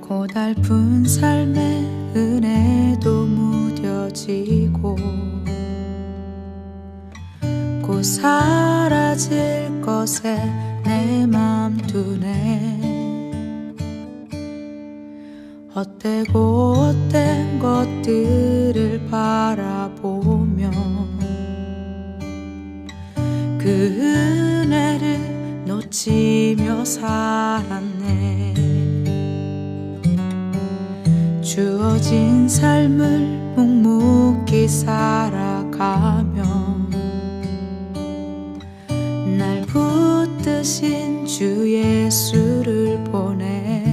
고달픈 삶의 은혜도 무뎌지고 곧 사라질 것에 내 맘 두네. 헛되고 헛된 것들을 바라보며 그 은혜를 놓치며 살았네. 주어진 삶을 묵묵히 살아가며 날 붙드신 주 예수를 보내.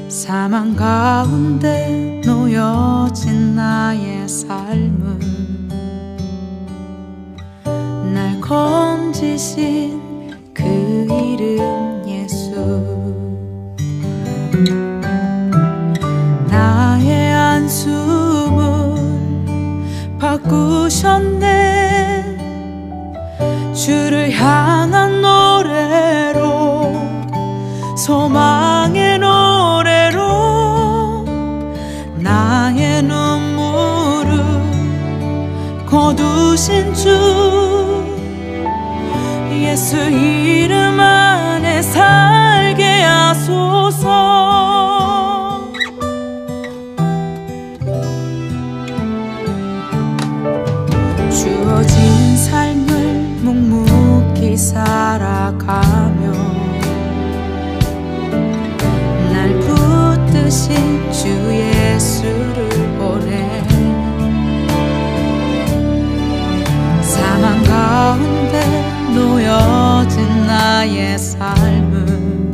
사망 가운데 놓여진 나의 삶은 날 건지신 그 이름 예수. 나의 한숨을 바꾸셨네. 주를 향한 노래로, 소망의 노래로 나의 눈물을 거두신 주 예수 이름 안에 살게 하소서. 주어진 삶을 묵묵히 살아가며 날 붙드신 주 예수를 보내. 사망 가운데 놓여진 나의 삶은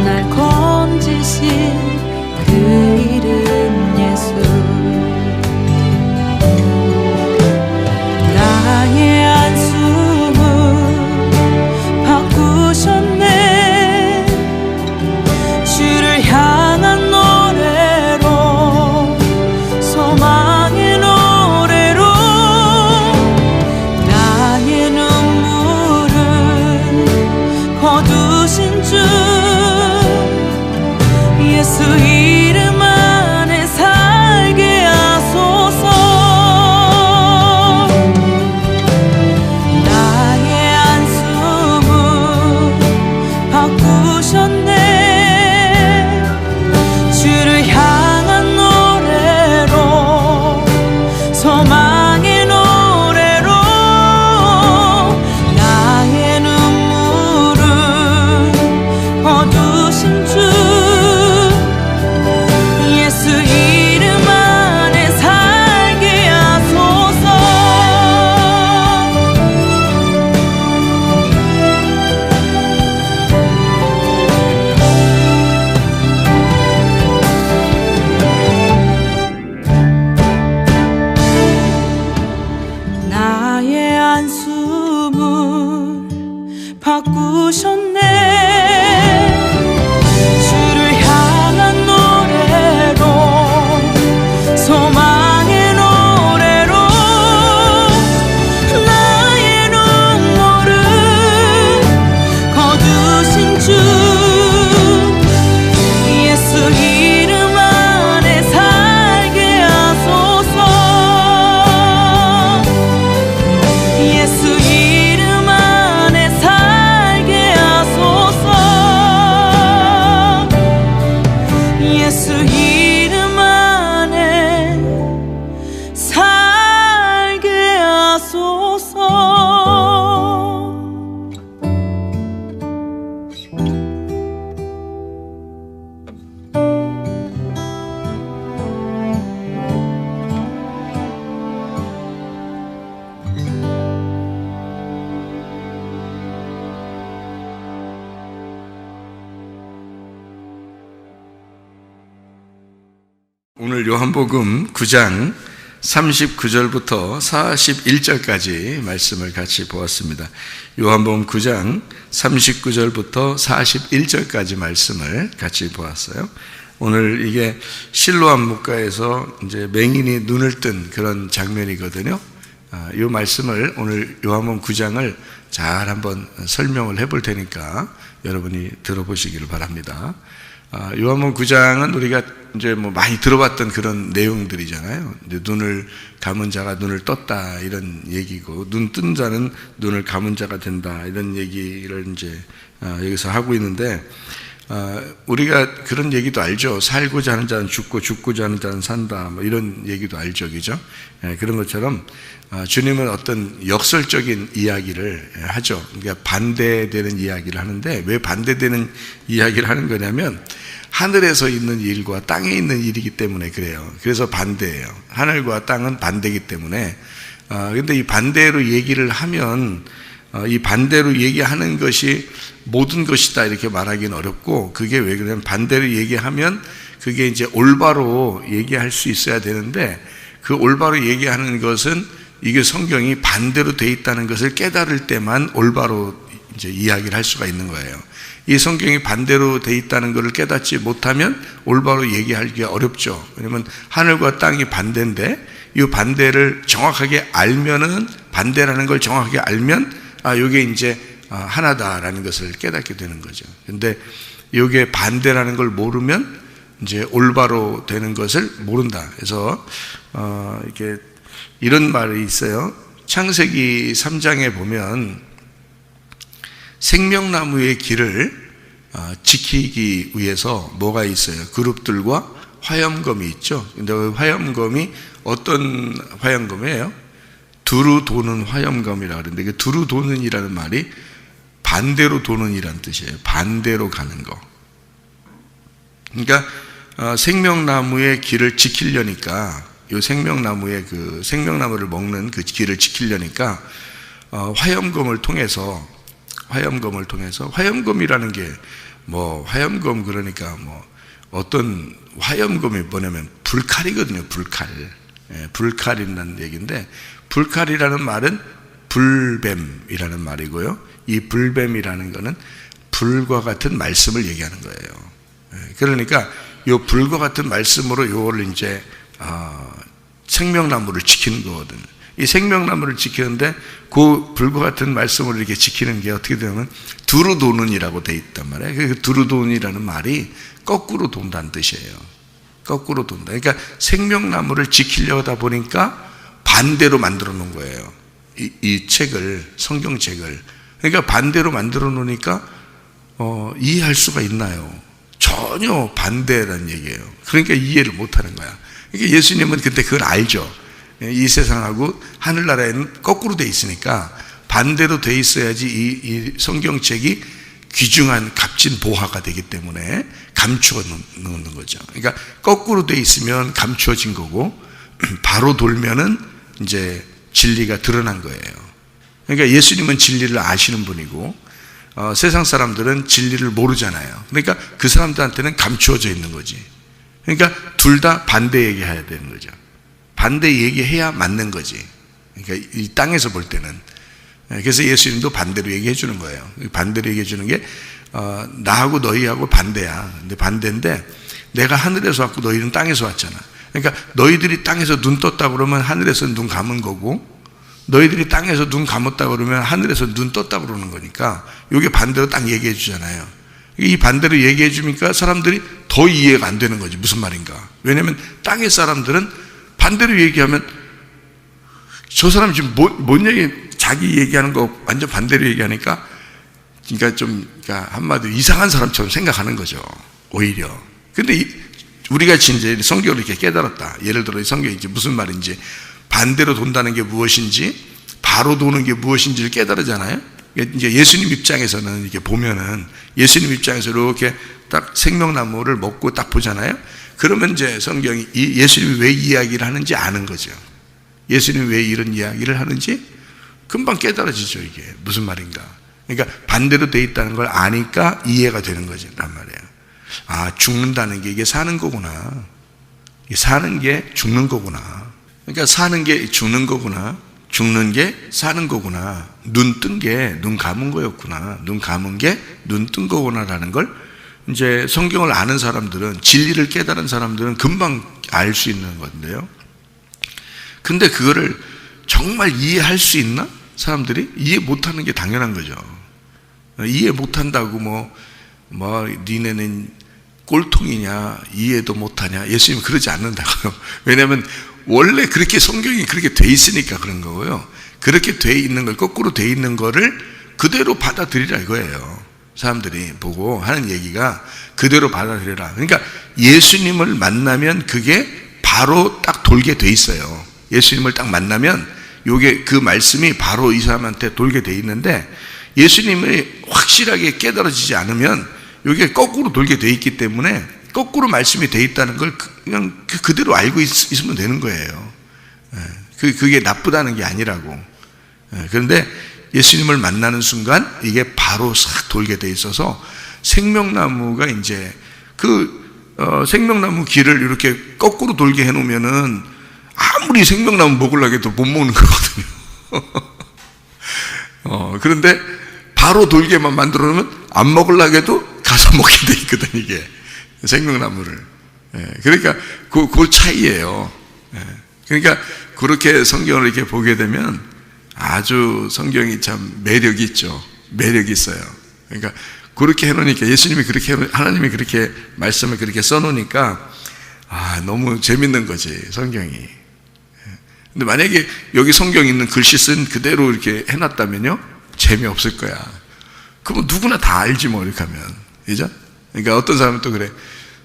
날 건지신 그 이름 예수. 나의 한숨을 바꾸셨네. 주를 향한 노래로, 소망의 노래로 나의 눈물을 거두신 주 예수 이름 안에 살게 하소서. 주를 향한 노래로, 소망의 노래로 나의 눈물을 거두신 주 예수 이름 안에 살게 하소서. 나의 한숨을 바꾸셨네. 주를 향한 노래로, 소망의 노래로 나의 눈물을 거두신 주 예수 이름 안에 살게 하소서. 예수 이름 안에 살게 하소서. 예수 이름 안에 살게 하소서. 오늘 요한복음 9장 39절부터 41절까지 말씀을 같이 보았습니다. 요한복음 9장 39절부터 41절까지 말씀을 같이 보았어요. 오늘 이게 실로암 묵가에서 이제 맹인이 눈을 뜬 그런 장면이거든요. 이 말씀을 오늘 요한복음 9장을 잘 한번 설명을 해볼 테니까 여러분이 들어보시기를 바랍니다. 요한복음 9장은 우리가 이제 뭐 많이 들어봤던 그런 내용들이잖아요. 이제 눈을 감은 자가 눈을 떴다 이런 얘기고, 눈 뜬 자는 눈을 감은 자가 된다 이런 얘기를 이제 여기서 하고 있는데, 우리가 그런 얘기도 알죠. 살고자 하는 자는 죽고 죽고자 하는 자는 산다, 뭐 이런 얘기도 알죠, 그죠? 그런 것처럼 주님은 어떤 역설적인 이야기를 하죠. 그러니까 반대되는 이야기를 하는데, 왜 반대되는 이야기를 하는 거냐면 하늘에서 있는 일과 땅에 있는 일이기 때문에 그래요. 그래서 반대예요. 하늘과 땅은 반대이기 때문에. 근데 이 반대로 얘기를 하면 이 반대로 얘기하는 것이 모든 것이다 이렇게 말하기는 어렵고, 그게 왜 그러냐면 반대로 얘기하면 그게 이제 올바로 얘기할 수 있어야 되는데, 그 올바로 얘기하는 것은 이게 성경이 반대로 돼 있다는 것을 깨달을 때만 올바로 이제 이야기를 할 수가 있는 거예요. 이 성경이 반대로 돼 있다는 것을 깨닫지 못하면 올바로 얘기하기가 어렵죠. 왜냐면 하늘과 땅이 반대인데, 이 반대를 정확하게 알면은, 반대라는 걸 정확하게 알면 이게 이제 하나다라는 것을 깨닫게 되는 거죠. 근데 이게 반대라는 걸 모르면 이제 올바로 되는 것을 모른다. 그래서 이렇게 이런 말이 있어요. 창세기 3장에 보면 생명나무의 길을 지키기 위해서 뭐가 있어요? 그룹들과 화염검이 있죠. 근데 그 화염검이 어떤 화염검이에요? 두루 도는 화염검이라고 그러는데, 그 두루 도는 이라는 말이 반대로 도는 이라는 뜻이에요. 반대로 가는 거. 그러니까 생명나무의 길을 지키려니까, 이 생명나무의 그 생명나무를 먹는 그 길을 지키려니까 화염검을 통해서, 화염검이라는 게 뭐 화염검, 그러니까 뭐 어떤 화염검이 뭐냐면 불칼이거든요. 불칼이라는 얘기인데, 불칼이라는 말은 불뱀이라는 말이고요. 이 불뱀이라는 거는 불과 같은 말씀을 얘기하는 거예요. 그러니까 이 불과 같은 말씀으로 요거를 이제 생명나무를 지키는 거거든요. 이 생명나무를 지키는데 그 불과 같은 말씀을 이렇게 지키는 게 어떻게 되냐면 두루도는이라고 돼 있단 말이에요. 그 두루도는이라는 말이 거꾸로 돈다는 뜻이에요. 거꾸로 돈다. 그러니까 생명나무를 지키려고 하다 보니까 반대로 만들어 놓은 거예요. 이 책을, 성경책을. 그러니까 반대로 만들어 놓으니까 이해할 수가 있나요? 전혀 반대라는 얘기예요. 그러니까 이해를 못 하는 거야. 그러니까 예수님은 그때 그걸 알죠. 이 세상하고 하늘나라에는 거꾸로 돼 있으니까 반대로 돼 있어야지 이 성경책이 귀중한 값진 보화가 되기 때문에 감추어 놓는 거죠. 그러니까 거꾸로 돼 있으면 감추어진 거고, 바로 돌면은 이제 진리가 드러난 거예요. 그러니까 예수님은 진리를 아시는 분이고, 세상 사람들은 진리를 모르잖아요. 그러니까 그 사람들한테는 감추어져 있는 거지. 그러니까 둘 다 반대 얘기해야 되는 거죠. 반대 얘기해야 맞는 거지. 그러니까 이 땅에서 볼 때는. 그래서 예수님도 반대로 얘기해 주는 거예요. 반대로 얘기해 주는 게 나하고 너희하고 반대야. 근데 반대인데, 내가 하늘에서 왔고 너희는 땅에서 왔잖아. 그러니까 너희들이 땅에서 눈 떴다 그러면 하늘에서 눈 감은 거고, 너희들이 땅에서 눈 감았다 그러면 하늘에서 눈 떴다 그러는 거니까, 이게 반대로 딱 얘기해 주잖아요. 이 반대로 얘기해 주니까 사람들이 더 이해가 안 되는 거지. 무슨 말인가? 왜냐하면 땅의 사람들은 반대로 얘기하면 저 사람 지금 뭔 얘기, 자기 얘기하는 거 완전 반대로 얘기하니까, 그러니까 한마디로 이상한 사람처럼 생각하는 거죠, 오히려. 근데 우리가 이제 성경을 이렇게 깨달았다. 예를 들어 성경이 이제 무슨 말인지, 반대로 돈다는 게 무엇인지, 바로 도는 게 무엇인지를 깨달으잖아요. 이제 예수님 입장에서는 이렇게 보면은, 예수님 입장에서 이렇게 딱 생명나무를 먹고 딱 보잖아요. 그러면 이제 성경이 예수님이 왜 이야기를 하는지 아는 거죠. 예수님이 왜 이런 이야기를 하는지 금방 깨달아지죠. 이게 무슨 말인가. 그러니까 반대로 돼 있다는 걸 아니까 이해가 되는 거죠. 란 말이에요. 죽는다는 게 이게 사는 거구나. 이게 사는 게 죽는 거구나. 그러니까 사는 게 죽는 거구나. 죽는 게 사는 거구나. 눈 뜬 게 눈 감은 거였구나. 눈 감은 게 눈 뜬 거구나라는 걸 이제 성경을 아는 사람들은, 진리를 깨달은 사람들은 금방 알 수 있는 건데요. 근데 그거를 정말 이해할 수 있나? 사람들이 이해 못하는 게 당연한 거죠. 이해 못한다고 니네는 꼴통이냐, 이해도 못하냐, 예수님은 그러지 않는다고요. 왜냐하면 원래 그렇게 성경이 그렇게 돼 있으니까 그런 거고요. 그렇게 돼 있는 걸, 거꾸로 돼 있는 거를 그대로 받아들이라 이거예요. 사람들이 보고 하는 얘기가 그대로 받아들여라. 그러니까 예수님을 만나면 그게 바로 딱 돌게 돼 있어요. 예수님을 딱 만나면 요게 그 말씀이 바로 이 사람한테 돌게 돼 있는데, 예수님이 확실하게 깨달아지지 않으면 요게 거꾸로 돌게 돼 있기 때문에 거꾸로 말씀이 돼 있다는 걸 그냥 그대로 알고 있으면 되는 거예요. 그게 나쁘다는 게 아니라고. 그런데 예수님을 만나는 순간 이게 바로 싹 돌게 돼 있어서 생명나무가 이제 생명나무 길을 이렇게 거꾸로 돌게 해놓으면은 아무리 생명나무 먹으려고 해도 못 먹는 거거든요. 그런데 바로 돌게만 만들어 놓으면 안 먹으려고 해도 가서 먹게 돼 있거든, 이게. 생명나무를. 그러니까 그 차이예요. 그러니까 그렇게 성경을 이렇게 보게 되면 아주 성경이 참 매력이 있죠. 매력이 있어요. 그러니까 그렇게 해놓으니까, 예수님이 하나님이 그렇게 말씀을 그렇게 써놓으니까 너무 재밌는 거지, 성경이. 근데 만약에 여기 성경 있는 글씨 쓴 그대로 이렇게 해놨다면요, 재미없을 거야. 그러면 누구나 다 알지 뭐, 이렇게 하면. 그죠? 그러니까 어떤 사람은 또 그래.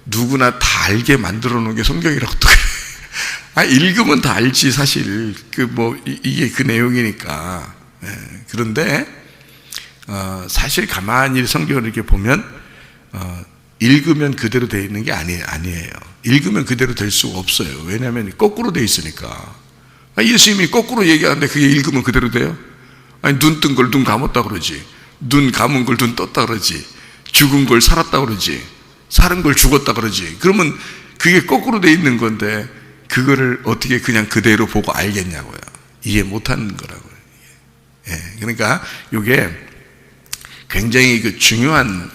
누구나 다 알게 만들어 놓은 게 성경이라고 또 그래. 읽으면 다 알지, 사실. 이게 그 내용이니까. 그런데, 사실 가만히 성경을 이렇게 보면, 읽으면 그대로 되어 있는 게 아니에요. 읽으면 그대로 될 수가 없어요. 왜냐하면 거꾸로 되어 있으니까. 예수님이 거꾸로 얘기하는데 그게 읽으면 그대로 돼요? 눈 뜬 걸 눈 감았다 그러지. 눈 감은 걸 눈 떴다 그러지. 죽은 걸 살았다 그러지. 살은 걸 죽었다 그러지. 그러면 그게 거꾸로 되어 있는 건데, 그거를 어떻게 그냥 그대로 보고 알겠냐고요. 이해 못하는 거라고요. 그러니까 이게 굉장히 중요한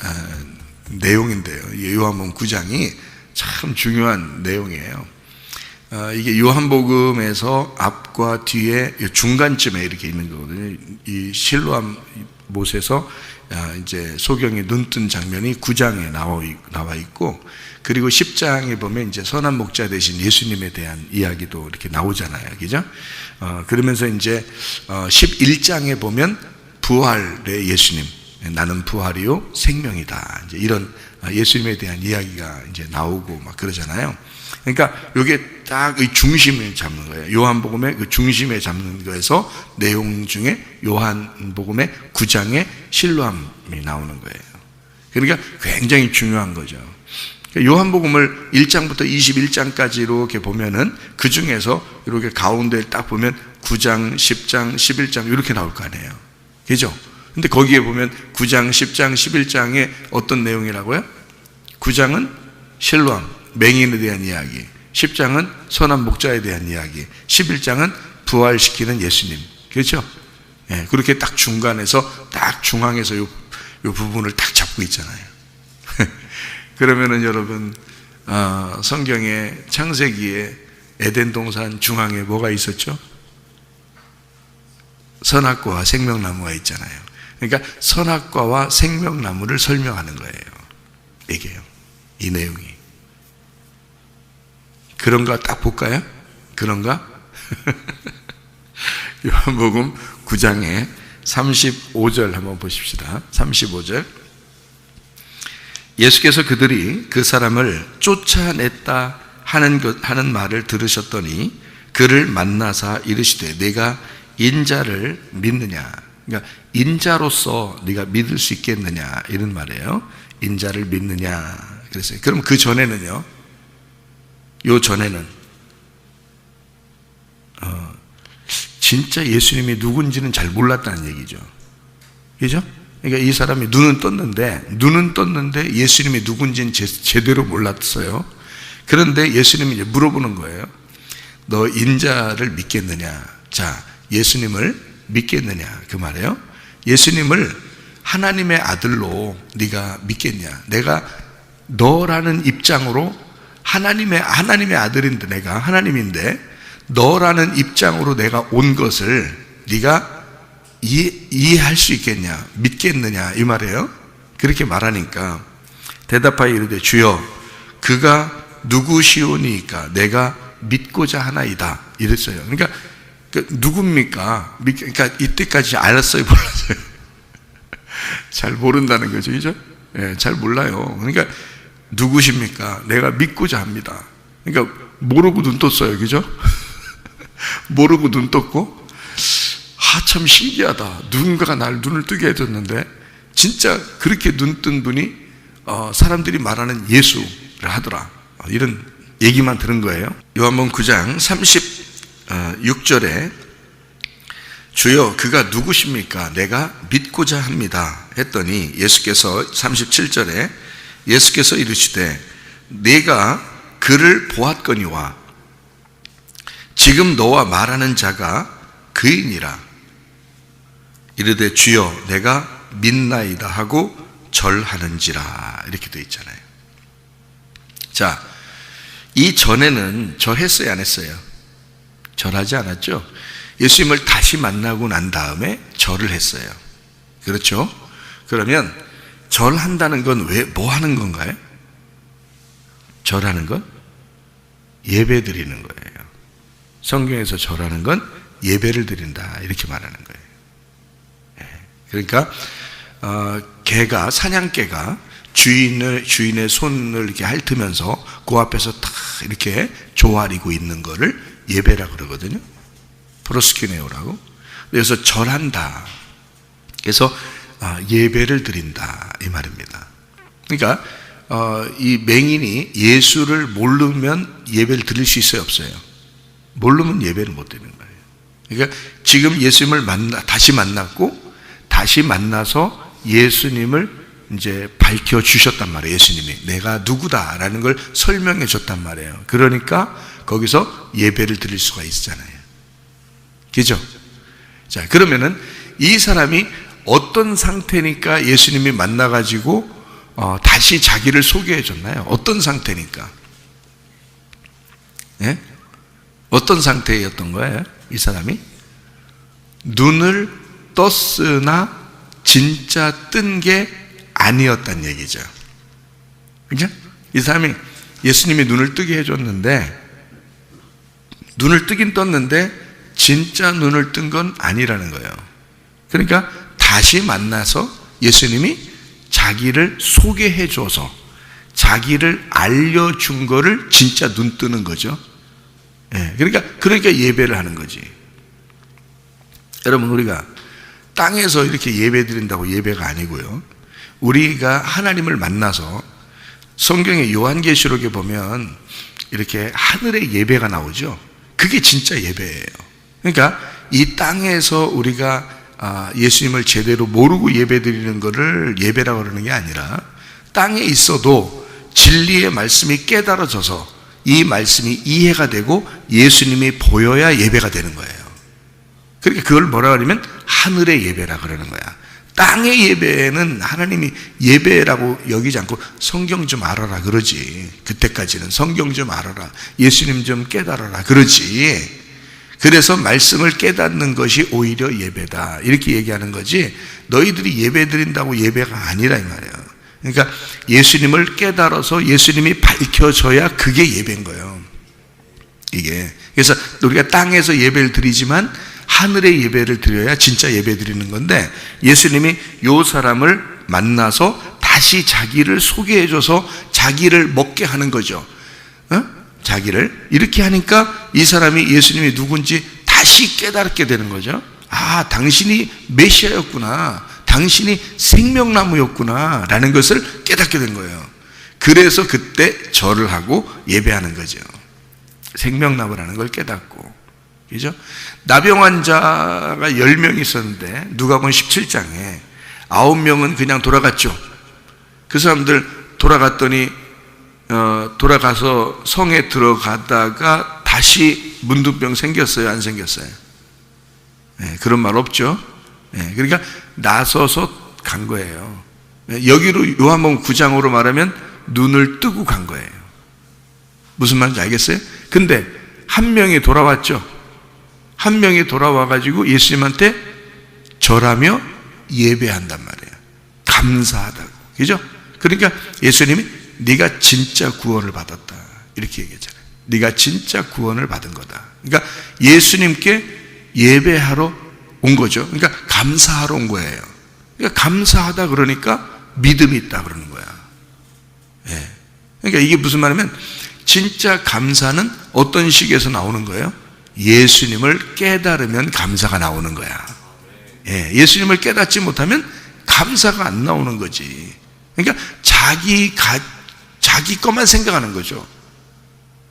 내용인데요. 요한복음 9장이 참 중요한 내용이에요. 이게 요한복음에서 앞과 뒤에 중간쯤에 이렇게 있는 거거든요. 이 실로암 못에서 이제 소경이 눈뜬 장면이 9장에 나와 있고, 그리고 10장에 보면 이제 선한 목자 되신 예수님에 대한 이야기도 이렇게 나오잖아요. 그죠? 그러면서 이제 11장에 보면 부활의 예수님, 나는 부활이요 생명이다. 이제 이런 예수님에 대한 이야기가 이제 나오고 막 그러잖아요. 그러니까 이게 딱 이 중심을 잡는 거예요. 요한복음의 그 중심에 잡는 거에서 내용 중에 요한복음의 9장에 실로암이 나오는 거예요. 그러니까 굉장히 중요한 거죠. 요한복음을 1장부터 21장까지 이렇게 보면은 그 중에서 이렇게 가운데 딱 보면 9장, 10장, 11장 이렇게 나올 거 아니에요. 그죠? 근데 거기에 보면 9장, 10장, 11장에 어떤 내용이라고요? 9장은 실로암, 맹인에 대한 이야기, 10장은 선한 목자에 대한 이야기, 11장은 부활시키는 예수님. 그렇죠? 그렇게 딱 중간에서, 딱 중앙에서 요 부분을 딱 잡고 있잖아요. 그러면은 여러분, 성경의 창세기에 에덴 동산 중앙에 뭐가 있었죠? 선악과와 생명나무가 있잖아요. 그러니까 선악과와 생명나무를 설명하는 거예요. 이게요. 이 내용이. 그런가 딱 볼까요? 그런가? 요한복음 9장에 35절 한번 보십시다. 35절. 예수께서 그들이 그 사람을 쫓아냈다 하는 말을 들으셨더니 그를 만나사 이르시되 내가 인자를 믿느냐. 그러니까 인자로서 네가 믿을 수 있겠느냐 이런 말이에요. 인자를 믿느냐 그랬어요. 그럼 그 전에는요. 요 전에는 진짜 예수님이 누군지는 잘 몰랐다는 얘기죠. 그죠? 그러니까 이 사람이 눈은 떴는데 예수님이 누군지는 제대로 몰랐어요. 그런데 예수님이 이제 물어보는 거예요. 너 인자를 믿겠느냐? 자, 예수님을 믿겠느냐? 그 말이에요. 예수님을 하나님의 아들로 네가 믿겠냐? 내가 너라는 입장으로 하나님의 아들인데, 내가 하나님인데 너라는 입장으로 내가 온 것을 네가 이해할 수 있겠냐, 믿겠느냐 이 말이에요. 그렇게 말하니까 대답하여 이르되 주여 그가 누구시오니까 내가 믿고자 하나이다 이랬어요. 그러니까 누굽니까? 그러니까 이때까지 알았어요, 몰랐어요? 잘 모른다는 거죠, 그죠? 예, 잘 몰라요. 그러니까 누구십니까? 내가 믿고자 합니다. 그러니까 모르고 눈 떴어요, 그죠? 모르고 눈 떴고, 참 신기하다. 누군가가 날 눈을 뜨게 해줬는데 진짜 그렇게 눈 뜬 분이 사람들이 말하는 예수를 하더라. 이런 얘기만 들은 거예요. 요한복음 9장 36절에 주여 그가 누구십니까? 내가 믿고자 합니다 했더니 예수께서 37절에 예수께서 이르시되 내가 그를 보았거니와 지금 너와 말하는 자가 그이니라. 이르되 주여 내가 믿나이다 하고 절하는지라. 이렇게 되어 있잖아요. 자, 이 전에는 절했어요, 안 했어요? 절하지 않았죠? 예수님을 다시 만나고 난 다음에 절을 했어요. 그렇죠? 그러면 절한다는 건 뭐 하는 건가요? 절하는 건 예배 드리는 거예요. 성경에서 절하는 건 예배를 드린다 이렇게 말하는 거예요. 그러니까 개가, 사냥개가 주인의 손을 이렇게 핥으면서 그 앞에서 탁 이렇게 조아리고 있는 거를 예배라고 그러거든요. 프로스큐네오라고. 그래서 절한다. 그래서 예배를 드린다 이 말입니다. 그러니까 이 맹인이 예수를 모르면 예배를 드릴 수 있어요, 없어요? 모르면 예배를 못 드리는 거예요. 그러니까 지금 예수님을 다시 만났고 다시 만나서 예수님을 이제 밝혀 주셨단 말이에요. 예수님이 내가 누구다라는 걸 설명해 줬단 말이에요. 그러니까 거기서 예배를 드릴 수가 있잖아요. 그죠? 자, 그러면은 이 사람이 어떤 상태니까 예수님이 만나가지고 다시 자기를 소개해 줬나요? 어떤 상태니까? 예? 어떤 상태였던 거예요? 이 사람이? 눈을 떴으나 진짜 뜬 게 아니었단 얘기죠. 그죠? 이 사람이 예수님이 눈을 뜨게 해줬는데 눈을 뜨긴 떴는데 진짜 눈을 뜬 건 아니라는 거예요. 그러니까 다시 만나서 예수님이 자기를 소개해줘서 자기를 알려준 거를 진짜 눈 뜨는 거죠. 예, 그러니까 예배를 하는 거지. 여러분, 우리가 땅에서 이렇게 예배 드린다고 예배가 아니고요. 우리가 하나님을 만나서 성경의 요한계시록에 보면 이렇게 하늘의 예배가 나오죠. 그게 진짜 예배예요. 그러니까 이 땅에서 우리가 예수님을 제대로 모르고 예배 드리는 거를 예배라고 그러는 게 아니라 땅에 있어도 진리의 말씀이 깨달아져서 이 말씀이 이해가 되고 예수님이 보여야 예배가 되는 거예요. 그러니까 그걸 뭐라 그러면 하늘의 예배라 그러는 거야. 땅의 예배는 하나님이 예배라고 여기지 않고 성경 좀 알아라 그러지. 그때까지는 성경 좀 알아라, 예수님 좀 깨달아라 그러지. 그래서 말씀을 깨닫는 것이 오히려 예배다 이렇게 얘기하는 거지, 너희들이 예배 드린다고 예배가 아니라 이 말이에요. 그러니까 예수님을 깨달아서 예수님이 밝혀져야 그게 예배인 거예요, 이게. 그래서 우리가 땅에서 예배를 드리지만 하늘의 예배를 드려야 진짜 예배 드리는 건데, 예수님이 요 사람을 만나서 다시 자기를 소개해줘서 자기를 먹게 하는 거죠. 자기를 이렇게 하니까 이 사람이 예수님이 누군지 다시 깨닫게 되는 거죠. 아, 당신이 메시아였구나, 당신이 생명나무였구나 라는 것을 깨닫게 된 거예요. 그래서 그때 절을 하고 예배하는 거죠. 생명나무라는 걸 깨닫고. 그죠? 나병 환자가 10명 있었는데 누가복음 17장에 9명은 그냥 돌아갔죠. 그 사람들 돌아갔더니 돌아가서 성에 들어가다가 다시 문둥병 생겼어요, 안 생겼어요? 네, 그런 말 없죠. 네, 그러니까 나서서 간 거예요. 여기로 요한복음 9장으로 말하면 눈을 뜨고 간 거예요. 무슨 말인지 알겠어요? 근데 한 명이 돌아왔죠. 한 명이 돌아와가지고 예수님한테 절하며 예배한단 말이에요. 감사하다고. 그죠? 그러니까 예수님이 네가 진짜 구원을 받았다 이렇게 얘기했잖아요. 네가 진짜 구원을 받은 거다. 그러니까 예수님께 예배하러 온 거죠. 그러니까 감사하러 온 거예요. 그러니까 감사하다 그러니까 믿음이 있다 그러는 거야. 예. 그러니까 이게 무슨 말이냐면 진짜 감사는 어떤 식에서 나오는 거예요? 예수님을 깨달으면 감사가 나오는 거야. 예. 예수님을 깨닫지 못하면 감사가 안 나오는 거지. 그러니까 자기 것만 생각하는 거죠.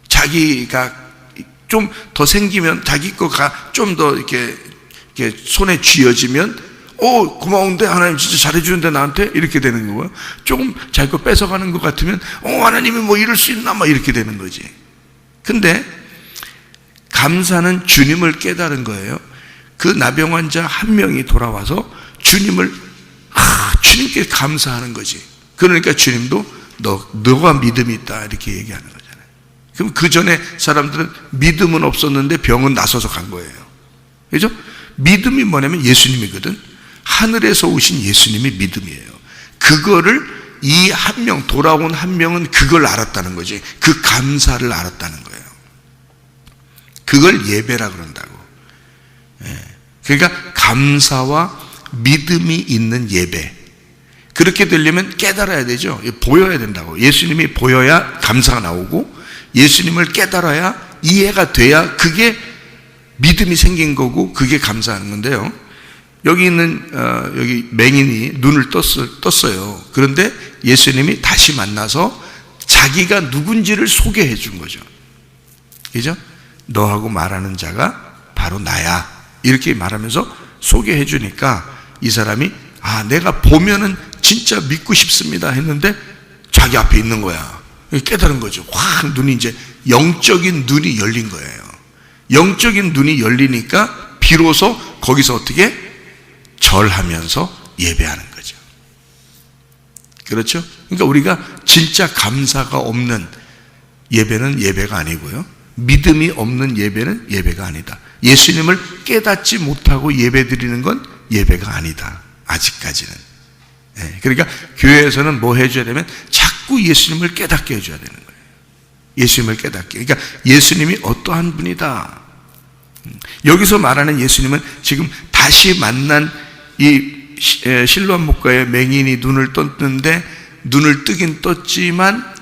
자기가 좀 더 생기면 자기 거가 좀 더 이렇게 손에 쥐어지면 고마운데 하나님 진짜 잘해주는데 나한테 이렇게 되는 거고요. 조금 자기 거 뺏어가는 것 같으면 하나님이 뭐 이럴 수 있나 막 이렇게 되는 거지. 근데 감사는 주님을 깨달은 거예요. 그 나병 환자 한 명이 돌아와서 주님께 감사하는 거지. 그러니까 주님도 너가 믿음이 있다 이렇게 얘기하는 거잖아요. 그럼 그 전에 사람들은 믿음은 없었는데 병은 나서서 간 거예요. 그죠? 믿음이 뭐냐면 예수님이거든. 하늘에서 오신 예수님이 믿음이에요. 그거를 이 한 명, 돌아온 한 명은 그걸 알았다는 거지. 그 감사를 알았다는 거예요. 그걸 예배라 그런다고. 그러니까 감사와 믿음이 있는 예배. 그렇게 되려면 깨달아야 되죠. 보여야 된다고. 예수님이 보여야 감사가 나오고 예수님을 깨달아야 이해가 돼야 그게 믿음이 생긴 거고 그게 감사하는 건데요. 여기 있는 여기 맹인이 눈을 떴어요. 그런데 예수님이 다시 만나서 자기가 누군지를 소개해 준 거죠. 그죠? 너하고 말하는 자가 바로 나야. 이렇게 말하면서 소개해 주니까 이 사람이 내가 보면은 진짜 믿고 싶습니다 했는데 자기 앞에 있는 거야. 깨달은 거죠. 확 눈이 이제 영적인 눈이 열린 거예요. 영적인 눈이 열리니까 비로소 거기서 어떻게 절하면서 예배하는 거죠. 그렇죠? 그러니까 우리가 진짜 감사가 없는 예배는 예배가 아니고요. 믿음이 없는 예배는 예배가 아니다. 예수님을 깨닫지 못하고 예배 드리는 건 예배가 아니다. 아직까지는. 그러니까 교회에서는 뭐 해줘야 되면 자꾸 예수님을 깨닫게 해줘야 되는 거예요. 예수님을 깨닫게. 그러니까 예수님이 어떠한 분이다. 여기서 말하는 예수님은 지금 다시 만난 이 실로암 목가의 맹인이 눈을 떴는데 눈을 뜨긴 떴지만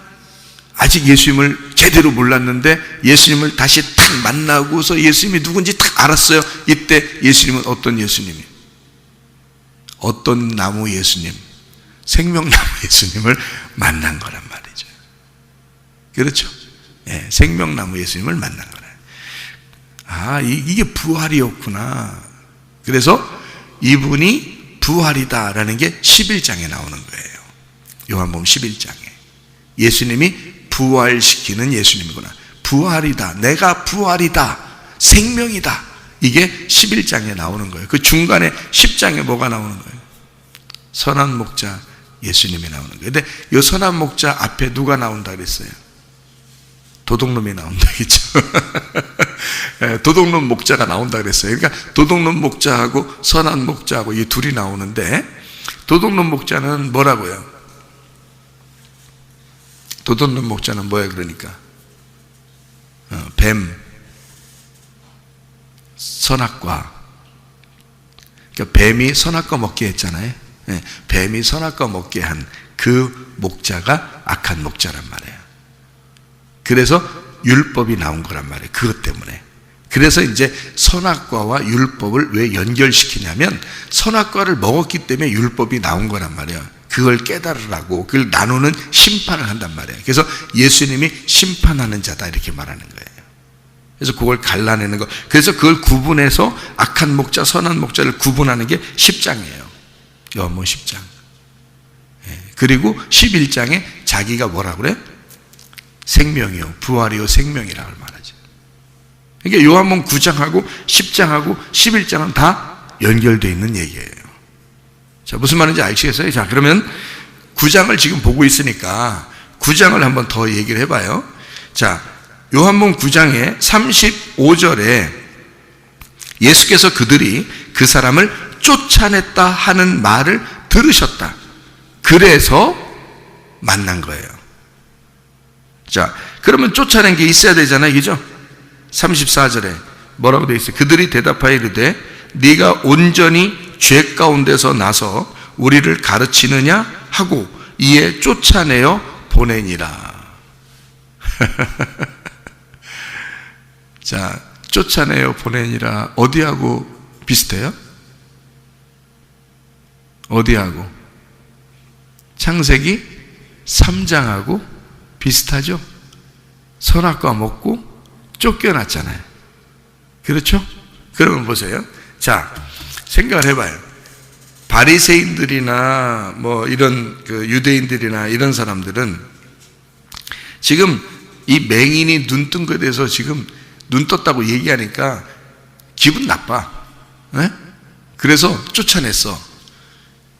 아직 예수님을 제대로 몰랐는데 예수님을 다시 탁 만나고서 예수님이 누군지 탁 알았어요. 이때 예수님은 어떤 예수님이에요? 어떤 나무 예수님? 생명나무 예수님을 만난 거란 말이죠. 그렇죠? 생명나무 예수님을 만난 거라. 이게 부활이었구나. 그래서 이분이 부활이다라는 게 11장에 나오는 거예요. 요한복음 11장에. 예수님이 부활시키는 예수님이구나. 부활이다. 내가 부활이다. 생명이다. 이게 11장에 나오는 거예요. 그 중간에 10장에 뭐가 나오는 거예요? 선한 목자 예수님이 나오는 거예요. 근데 이 선한 목자 앞에 누가 나온다 그랬어요? 도둑놈이 나온다 그랬죠. 도둑놈 목자가 나온다 그랬어요. 그러니까 도둑놈 목자하고 선한 목자하고 이 둘이 나오는데 도둑놈 목자는 뭐라고요? 도둑놈 목자는 뭐예요? 그러니까 뱀, 선악과. 그러니까 뱀이 선악과 먹게 했잖아요. 뱀이 선악과 먹게 한 그 목자가 악한 목자란 말이에요. 그래서 율법이 나온 거란 말이에요. 그것 때문에. 그래서 이제 선악과와 율법을 왜 연결시키냐면 선악과를 먹었기 때문에 율법이 나온 거란 말이에요. 그걸 깨달으라고 그걸 나누는 심판을 한단 말이에요. 그래서 예수님이 심판하는 자다 이렇게 말하는 거예요. 그래서 그걸 갈라내는 거. 그래서 그걸 구분해서 악한 목자, 선한 목자를 구분하는 게 10장이에요. 요한복음 10장. 그리고 11장에 자기가 뭐라고 그래? 생명이요, 부활이요, 생명이라고 말하죠. 그러니까 요한복음 9장하고 10장하고 11장은 다 연결되어 있는 얘기예요. 자, 무슨 말인지 아시겠어요? 자, 그러면 9장을 지금 보고 있으니까 9장을 한번 더 얘기를 해봐요. 자, 요한복음 9장의 35절에 예수께서 그들이 그 사람을 쫓아냈다 하는 말을 들으셨다. 그래서 만난 거예요. 자, 그러면 쫓아낸 게 있어야 되잖아요. 그죠? 34절에 뭐라고 되어 있어요? 그들이 대답하여 이르되 네가 온전히 죄 가운데서 나서 우리를 가르치느냐 하고 이에 쫓아내어 보내니라. 자, 쫓아내어 보내니라 어디하고 비슷해요? 어디하고? 창세기 3장하고 비슷하죠? 선악과 먹고 쫓겨났잖아요. 그렇죠? 그러면 보세요. 자, 생각을 해봐요. 바리새인들이나 뭐 이런 그 유대인들이나 이런 사람들은 지금 이 맹인이 눈 뜬 거에 대해서 지금 눈 떴다고 얘기하니까 기분 나빠. 네? 그래서 쫓아냈어.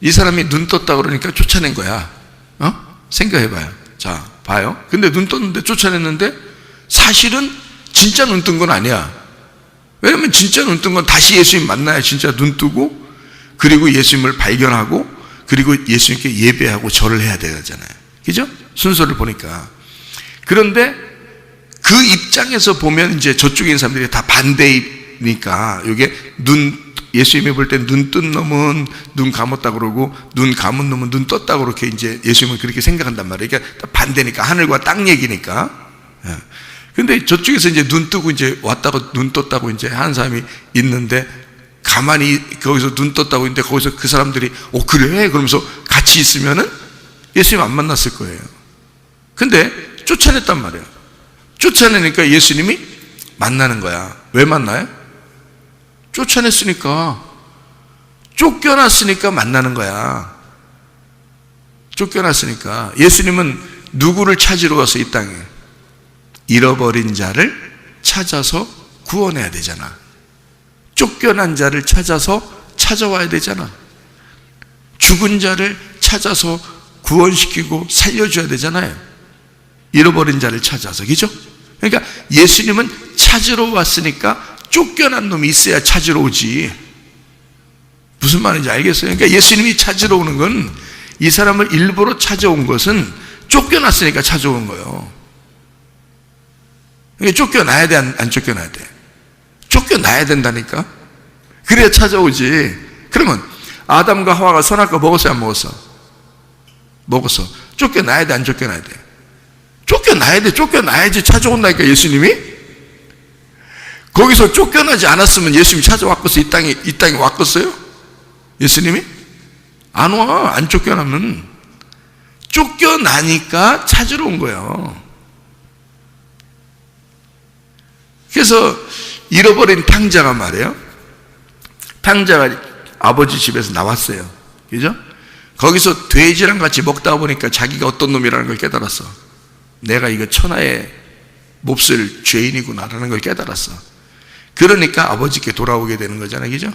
이 사람이 눈 떴다 그러니까 쫓아낸 거야. 생각해봐요. 자, 봐요. 근데 눈 떴는데 쫓아냈는데 사실은 진짜 눈 뜬 건 아니야. 왜냐면 진짜 눈 뜬 건 다시 예수님 만나야 진짜 눈 뜨고 그리고 예수님을 발견하고 그리고 예수님께 예배하고 절을 해야 되잖아요. 그죠? 순서를 보니까. 그런데 그 입장에서 보면 이제 저쪽에 있는 사람들이 다 반대니까 이게 예수님이 볼 때 눈 뜬 놈은 눈 감았다 그러고 눈 감은 놈은 눈 떴다 그렇게 이제 예수님은 그렇게 생각한단 말이에요. 그러니까 반대니까 하늘과 땅 얘기니까. 근데 저쪽에서 이제 눈 뜨고 이제 왔다고 눈 떴다고 이제 하는 사람이 있는데 가만히 거기서 눈 떴다고 있는데 거기서 그 사람들이 그래? 그러면서 같이 있으면은 예수님 안 만났을 거예요. 근데 쫓아냈단 말이에요. 쫓아내니까 예수님이 만나는 거야. 왜 만나요? 쫓아냈으니까. 쫓겨났으니까 만나는 거야. 쫓겨났으니까. 예수님은 누구를 찾으러 와서 이 땅에? 잃어버린 자를 찾아서 구원해야 되잖아. 쫓겨난 자를 찾아서 찾아와야 되잖아. 죽은 자를 찾아서 구원시키고 살려줘야 되잖아요. 잃어버린 자를 찾아서. 그죠? 그러니까 예수님은 찾으러 왔으니까 쫓겨난 놈이 있어야 찾으러 오지. 무슨 말인지 알겠어요? 그러니까 예수님이 찾으러 오는 건 이 사람을 일부러 찾아온 것은 쫓겨났으니까 찾아온 거예요. 그러니까 쫓겨나야 돼, 안 쫓겨나야 돼? 쫓겨나야 된다니까? 그래야 찾아오지. 그러면 아담과 하와가 선악과 먹었어요, 안 먹었어? 먹었어. 쫓겨나야 돼, 안 쫓겨나야 돼? 쫓겨나야 돼. 쫓겨나야지 찾아온다니까 예수님이. 거기서 쫓겨나지 않았으면 예수님이 찾아왔겠어요? 이 땅에 왔겠어요? 예수님이? 안 와. 안 쫓겨나면. 쫓겨나니까 찾으러 온 거예요. 그래서 잃어버린 탕자가 말이에요. 탕자가 아버지 집에서 나왔어요. 그죠? 거기서 돼지랑 같이 먹다 보니까 자기가 어떤 놈이라는 걸 깨달았어. 내가 이거 천하의 몹쓸 죄인이구나라는 걸 깨달았어. 그러니까 아버지께 돌아오게 되는 거잖아요. 그죠?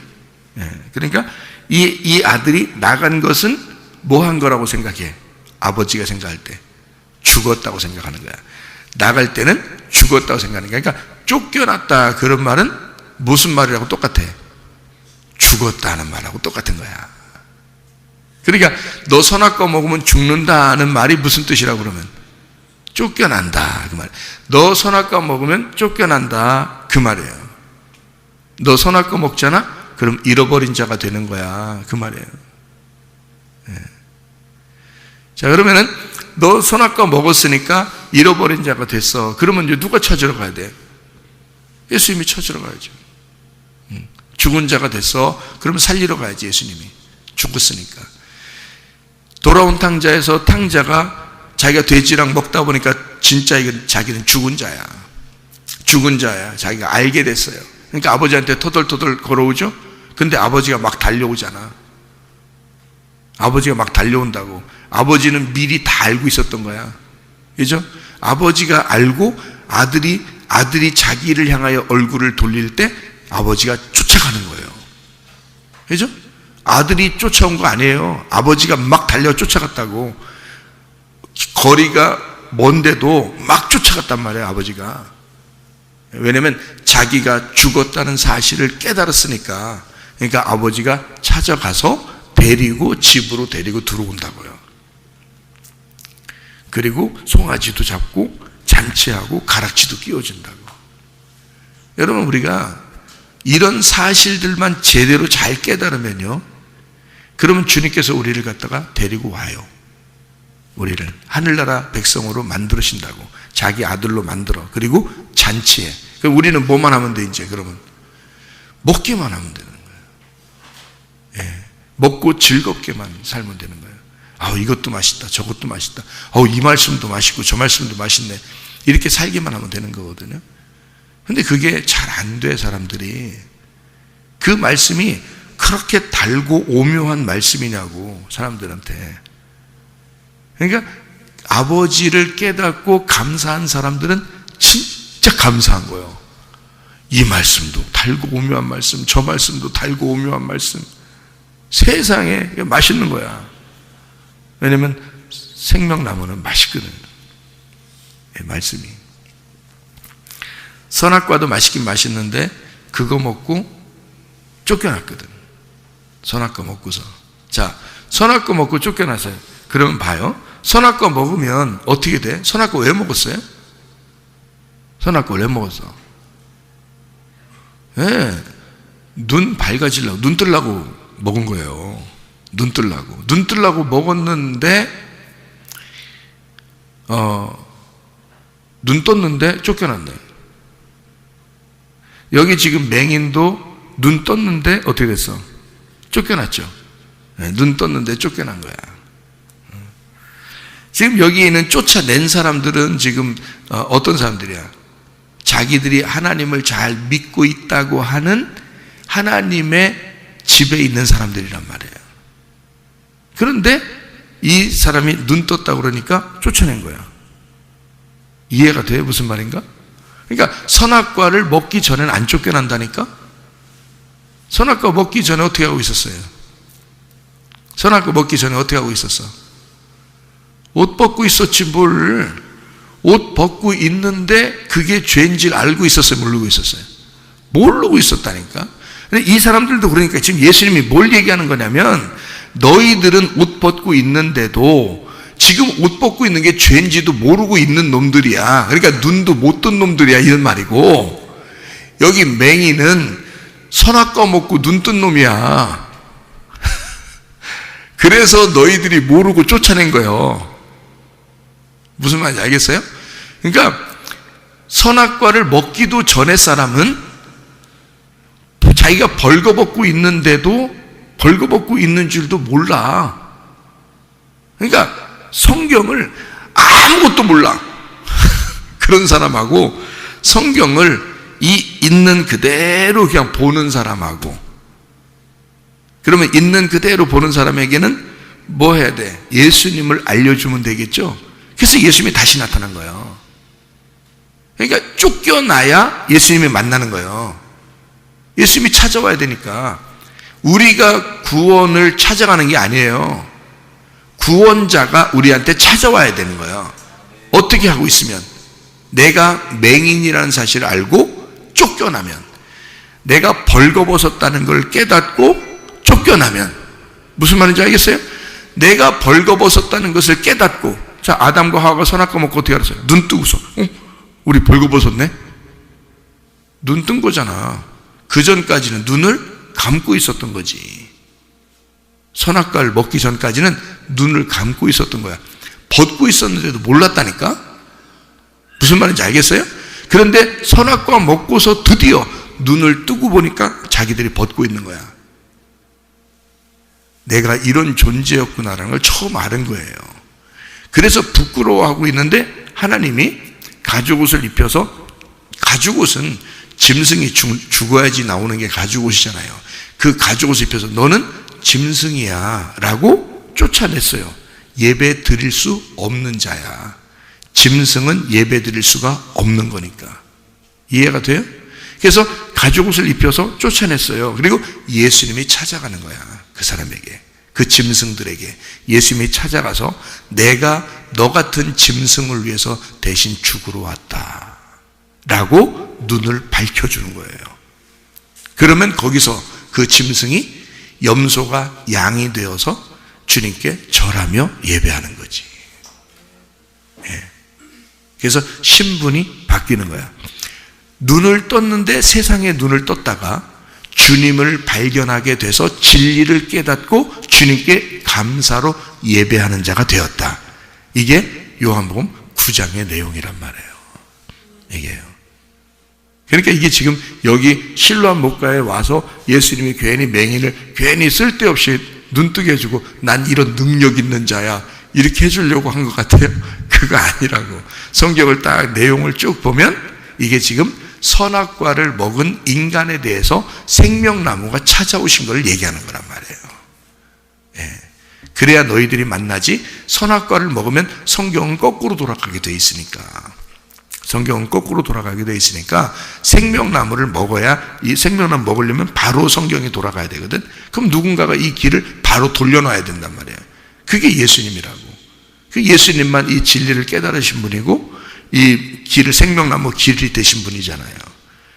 그러니까 이 아들이 나간 것은 뭐 한 거라고 생각해? 아버지가 생각할 때 죽었다고 생각하는 거야. 나갈 때는 죽었다고 생각하는 거야. 그러니까 쫓겨났다 그런 말은 무슨 말이라고 똑같아? 죽었다는 말하고 똑같은 거야. 그러니까 너 선악과 먹으면 죽는다는 말이 무슨 뜻이라고 그러면? 쫓겨난다 그 말. 너 선악과 먹으면 쫓겨난다 그 말이에요. 너 선악과 먹잖아? 그럼 잃어버린 자가 되는 거야 그 말이에요. 자, 그러면은 너 선악과 먹었으니까 잃어버린 자가 됐어. 그러면 이제 누가 찾으러 가야 돼? 예수님이 찾으러 가야죠. 죽은 자가 됐어. 그러면 살리러 가야지. 예수님이 죽었으니까. 돌아온 탕자에서 탕자가 자기가 돼지랑 먹다 보니까 진짜 이건 자기는 죽은 자야. 죽은 자야. 자기가 알게 됐어요. 그러니까 아버지한테 터덜터덜 걸어오죠. 근데 아버지가 막 달려오잖아. 아버지가 막 달려온다고. 아버지는 미리 다 알고 있었던 거야. 그죠? 아버지가 알고 아들이 자기를 향하여 얼굴을 돌릴 때 아버지가 쫓아가는 거예요. 그죠? 아들이 쫓아온 거 아니에요. 아버지가 막 달려 쫓아갔다고. 거리가 먼데도 막 쫓아갔단 말이에요, 아버지가. 왜냐하면 자기가 죽었다는 사실을 깨달았으니까. 그러니까 아버지가 찾아가서 데리고 집으로 데리고 들어온다고요. 그리고 송아지도 잡고 잔치하고 가락지도 끼워준다고. 여러분, 우리가 이런 사실들만 제대로 잘 깨달으면요, 그러면 주님께서 우리를 갖다가 데리고 와요. 우리를 하늘나라 백성으로 만들으신다고. 자기 아들로 만들어. 그리고 잔치에. 그럼 우리는 뭐만 하면 돼? 이제 그러면 먹기만 하면 되는 거예요. 예. 먹고 즐겁게만 살면 되는 거예요. 이것도 맛있다, 저것도 맛있다. 이 말씀도 맛있고 저 말씀도 맛있네. 이렇게 살기만 하면 되는 거거든요. 근데 그게 잘 안 돼, 사람들이. 그 말씀이 그렇게 달고 오묘한 말씀이냐고, 사람들한테. 그러니까 아버지를 깨닫고 감사한 사람들은 진짜 감사한 거예요. 이 말씀도 달고 오묘한 말씀, 저 말씀도 달고 오묘한 말씀. 세상에 맛있는 거야. 왜냐면 생명나무는 맛있거든. 말씀이. 선악과도 맛있긴 맛있는데 그거 먹고 쫓겨났거든. 선악과 먹고서. 자, 선악과 먹고 쫓겨났어요. 그러면 봐요. 선악과 먹으면 어떻게 돼? 선악과 왜 먹었어요? 선악과 왜 먹었어? 예, 눈 밝아지려고, 눈 뜨려고 먹은 거예요. 눈 뜨려고 먹었는데 눈 떴는데 쫓겨났네. 여기 지금 맹인도 눈 떴는데 어떻게 됐어? 쫓겨났죠. 네, 눈 떴는데 쫓겨난 거야. 지금 여기 있는 쫓아낸 사람들은 지금 어떤 사람들이야? 자기들이 하나님을 잘 믿고 있다고 하는 하나님의 집에 있는 사람들이란 말이에요. 그런데 이 사람이 눈 떴다고 그러니까 쫓아낸 거야. 이해가 돼요? 무슨 말인가? 그러니까 선악과를 먹기 전에는 안 쫓겨난다니까? 선악과 먹기 전에 어떻게 하고 있었어요? 선악과 먹기 전에 어떻게 하고 있었어? 옷 벗고 있었지 뭘. 옷 벗고 있는데 그게 죄인 줄 알고 있었어요? 모르고 있었어요? 모르고 있었다니까? 이 사람들도 그러니까 지금 예수님이 뭘 얘기하는 거냐면, 너희들은 옷 벗고 있는데도 지금 옷 벗고 있는 게 죄인지도 모르고 있는 놈들이야. 그러니까 눈도 못 뜬 놈들이야, 이런 말이고, 여기 맹인은 선악과 먹고 눈 뜬 놈이야. 그래서 너희들이 모르고 쫓아낸 거예요. 무슨 말인지 알겠어요? 그러니까 선악과를 먹기도 전에 사람은 자기가 벌거벗고 있는데도 벌거벗고 있는 줄도 몰라. 그러니까 성경을 아무것도 몰라. 그런 사람하고 성경을 있는 그대로 그냥 보는 사람하고, 그러면 있는 그대로 보는 사람에게는 뭐 해야 돼? 예수님을 알려주면 되겠죠? 그래서 예수님이 다시 나타난 거예요. 그러니까 쫓겨나야 예수님이 만나는 거예요. 예수님이 찾아와야 되니까. 우리가 구원을 찾아가는 게 아니에요. 구원자가 우리한테 찾아와야 되는 거예요. 어떻게 하고 있으면? 내가 맹인이라는 사실을 알고 쫓겨나면, 내가 벌거벗었다는 걸 깨닫고 쫓겨나면. 무슨 말인지 알겠어요? 내가 벌거벗었다는 것을 깨닫고, 자, 아담과 하와가 선악과 먹고 어떻게 알았어요? 눈 뜨고서 우리 벌거벗었네? 눈 뜬 거잖아. 그 전까지는 눈을 감고 있었던 거지. 선악과를 먹기 전까지는 눈을 감고 있었던 거야. 벗고 있었는데도 몰랐다니까? 무슨 말인지 알겠어요? 그런데 선악과 먹고서 드디어 눈을 뜨고 보니까 자기들이 벗고 있는 거야. 내가 이런 존재였구나라는 걸 처음 알은 거예요. 그래서 부끄러워하고 있는데 하나님이 가죽옷을 입혀서, 가죽옷은 짐승이 죽어야지 나오는 게 가죽옷이잖아요. 그 가죽옷을 입혀서 너는 짐승이야 라고 쫓아냈어요. 예배 드릴 수 없는 자야. 짐승은 예배 드릴 수가 없는 거니까. 이해가 돼요? 그래서 가죽옷을 입혀서 쫓아냈어요. 그리고 예수님이 찾아가는 거야. 그 사람에게, 그 짐승들에게 예수님이 찾아가서 내가 너 같은 짐승을 위해서 대신 죽으러 왔다 라고 눈을 밝혀주는 거예요. 그러면 거기서 그 짐승이 염소가 양이 되어서 주님께 절하며 예배하는 거지. 예. 그래서 신분이 바뀌는 거야. 눈을 떴는데 세상에 눈을 떴다가 주님을 발견하게 돼서 진리를 깨닫고 주님께 감사로 예배하는 자가 되었다. 이게 요한복음 9장의 내용이란 말이에요. 이게요. 그러니까 이게 지금 여기 실로암 목가에 와서 예수님이 괜히 맹인을 괜히 쓸데없이 눈뜨게 해주고 난 이런 능력 있는 자야 이렇게 해주려고 한 것 같아요. 그거 아니라고. 성경을 딱 내용을 쭉 보면 이게 지금 선악과를 먹은 인간에 대해서 생명나무가 찾아오신 걸 얘기하는 거란 말이에요. 예. 그래야 너희들이 만나지. 선악과를 먹으면 성경은 거꾸로 돌아가게 돼 있으니까. 성경은 거꾸로 돌아가게 돼 있으니까 생명나무를 먹어야, 이 생명나무 먹으려면 바로 성경이 돌아가야 되거든. 그럼 누군가가 이 길을 바로 돌려놔야 된단 말이에요. 그게 예수님이라고. 그 예수님만 이 진리를 깨달으신 분이고 이 길을 생명나무 길이 되신 분이잖아요.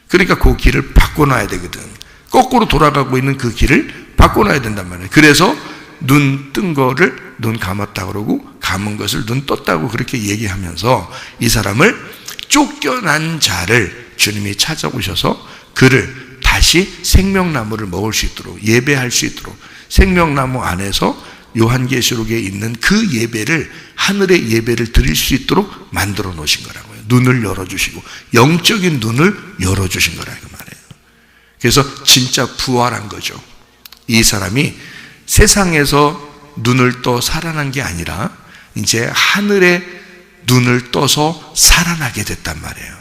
그러니까 그 길을 바꿔놔야 되거든. 거꾸로 돌아가고 있는 그 길을 바꿔놔야 된단 말이에요. 그래서 눈 뜬 거를 눈 감았다 그러고 감은 것을 눈 떴다고 그렇게 얘기하면서 이 사람을 쫓겨난 자를 주님이 찾아오셔서 그를 다시 생명나무를 먹을 수 있도록 예배할 수 있도록 생명나무 안에서 요한계시록에 있는 그 예배를 하늘의 예배를 드릴 수 있도록 만들어 놓으신 거라고요. 눈을 열어주시고 영적인 눈을 열어주신 거라고 말해요. 그래서 진짜 부활한 거죠. 이 사람이 세상에서 눈을 떠 살아난 게 아니라 이제 하늘의 눈을 떠서 살아나게 됐단 말이에요.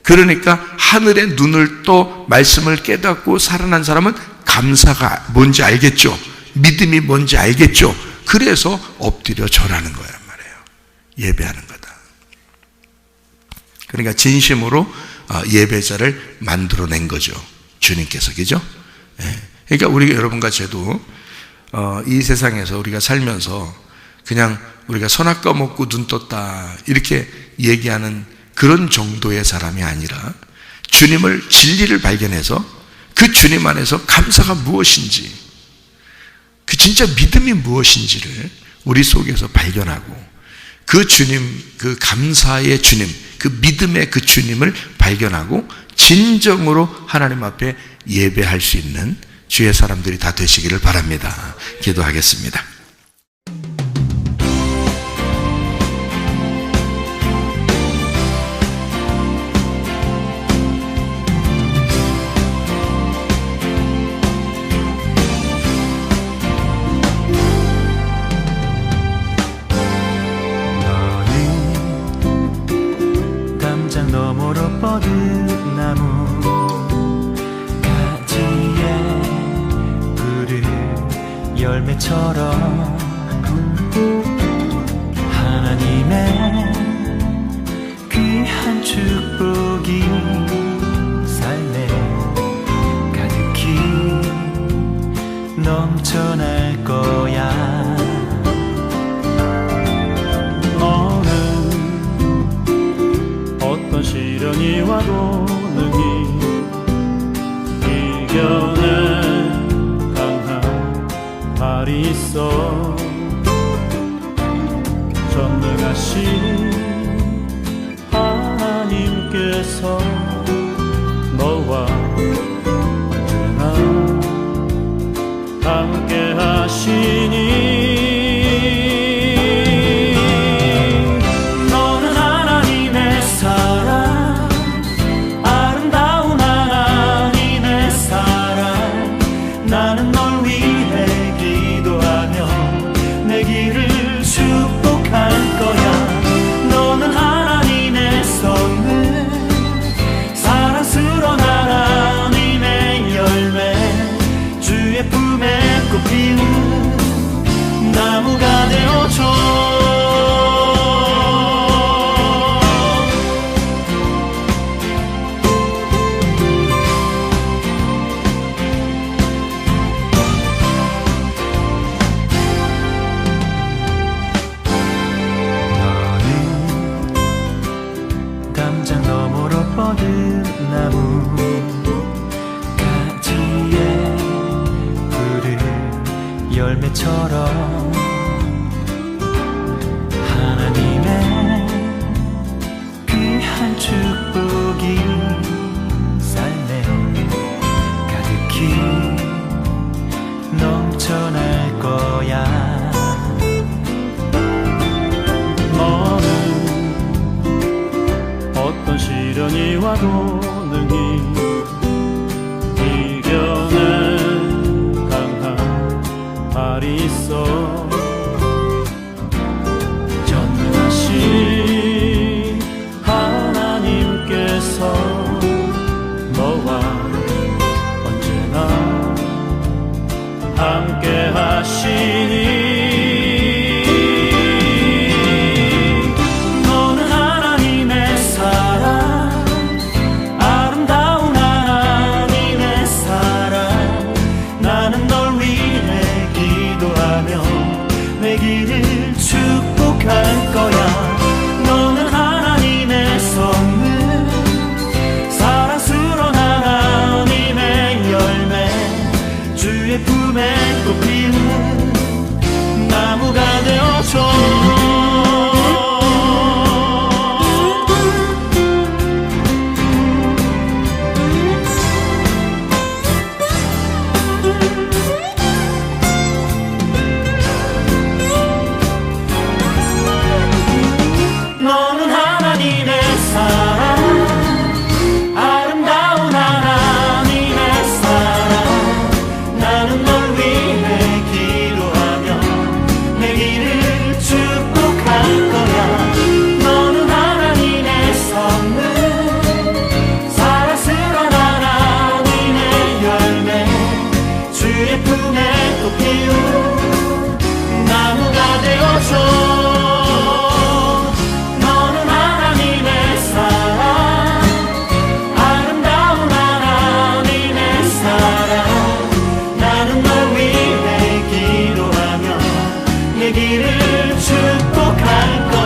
그러니까 하늘의 눈을 떠 말씀을 깨닫고 살아난 사람은 감사가 뭔지 알겠죠. 믿음이 뭔지 알겠죠. 그래서 엎드려 절하는 거란 말이에요. 예배하는 거다. 그러니까 진심으로 예배자를 만들어낸 거죠. 주님께서. 그죠? 그러니까 우리가 여러분과 저도 이 세상에서 우리가 살면서 그냥 우리가 선악과 먹고 눈 떴다 이렇게 얘기하는 그런 정도의 사람이 아니라 주님을 진리를 발견해서 그 주님 안에서 감사가 무엇인지 그 진짜 믿음이 무엇인지를 우리 속에서 발견하고 그 주님, 그 감사의 주님, 그 믿음의 그 주님을 발견하고 진정으로 하나님 앞에 예배할 수 있는 주의 사람들이 다 되시기를 바랍니다. 기도하겠습니다. 너머로 뻗은 나무 가지에 푸른 열매처럼 하나님의 귀한 축복이 삶에 가득히 넘쳐날 거야. 어떤 시련이 와도 능히 이겨낼 강한 발이 있어. 전능하신 하나님께서 너와 언제나 함께 하시니 모든 나무 가지에 푸른 열매처럼 하나님의 귀한 축복이 삶에 가득히 넘쳐날 거야. 너는 어떤 시련이 와도 능히 이겨낸 강한 발이 있어. 전능하신 하나님께서 너와 언제나 함께 하시니 축복할 거야. 너는 하나님의 선물, 사랑스러운 하나님의 열매, 주의 품에 꽃 피우는 나무가 되어줘. 길을 축복할 것